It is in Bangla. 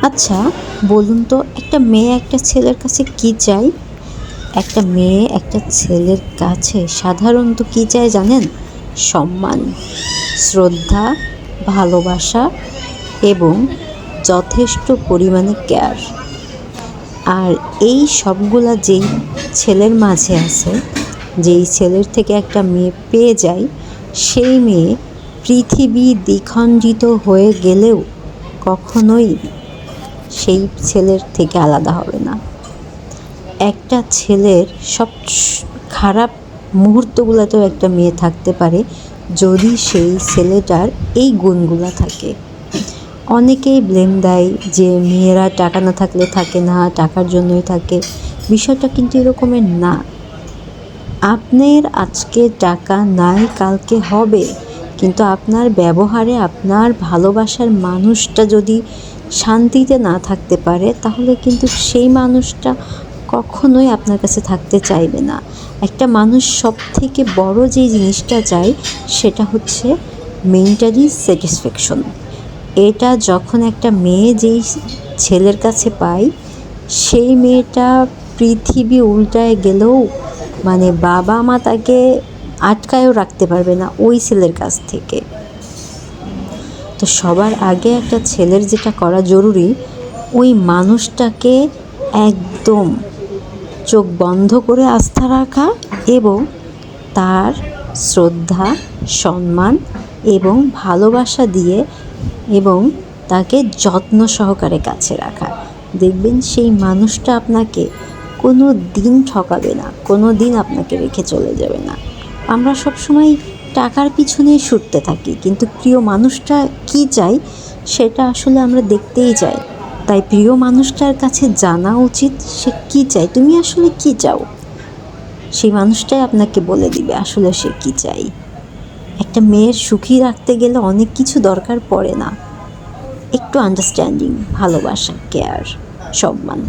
আচ্ছা, বলুন তো একটা মেয়ে একটা ছেলের কাছে কি চায়? একটা মেয়ে একটা ছেলের কাছে সাধারণত কি চায় জানেন? সম্মান, শ্রদ্ধা, ভালোবাসা এবং যথেষ্ট পরিমাণে কেয়ার। আর এই সবগুলা যেই ছেলের মাঝে আছে, যেই ছেলের থেকে একটা মেয়ে পেয়ে যায়, সেই মেয়ে পৃথিবী দ্বিখণ্ডিত হয়ে গেলেও কখনোই সেই ছেলের থেকে আলাদা হবে না। একটা ছেলের সব খারাপ মুহূর্তগুলোতেও একটা মেয়ে থাকতে পারে যদি সেই ছেলেটার এই গুণগুলো থাকে। অনেকেই ব্লেম দেয় যে মেয়েরা টাকা না থাকলে থাকে না, টাকার জন্যই থাকে। বিষয়টা কিন্তু এরকমের না। আপনার আজকে টাকা নাই, কালকে হবে, কিন্তু আপনার ব্যবহারে আপনার ভালোবাসার মানুষটা যদি শান্তিতে না থাকতে পারে, তাহলে কিন্তু সেই মানুষটা কখনোই আপনার কাছে থাকতে চাইবে না। একটা মানুষ সবথেকে বড় যে জিনিসটা চায় সেটা হচ্ছে মেন্টালি স্যাটিসফ্যাকশন। এটা যখন একটা মেয়ে যেই ছেলের কাছে পায়, সেই মেয়েটা পৃথিবী উল্টায় গেলেও মানে বাবা মা তাকে আটকায়ও রাখতে পারবে না ওই ছেলের কাছ থেকে। তো সবার আগে একটা ছেলের যেটা করা জরুরি, ওই মানুষটাকে একদম চোখ বন্ধ করে আস্থা রাখা এবং তার শ্রদ্ধা, সম্মান এবং ভালোবাসা দিয়ে এবং তাকে যত্ন সহকারে কাছে রাখা। দেখবেন সেই মানুষটা আপনাকে কোনো দিন ঠকাবে না, কোনো দিন আপনাকে রেখে চলে যাবে না। আমরা সবসময় টাকার পিছনেই ছুটতে থাকি, কিন্তু প্রিয় মানুষটা কী চাই সেটা আসলে আমরা দেখতেই যাই। তাই প্রিয় মানুষটার কাছে জানা উচিত সে কী চায়। তুমি আসলে কী চাও? সেই মানুষটাই আপনাকে বলে দিবে আসলে সে কী চায়। একটা মেয়ের সুখী রাখতে গেলে অনেক কিছু দরকার পড়ে না, একটু আন্ডারস্ট্যান্ডিং, ভালোবাসা, কেয়ার, সম্মান।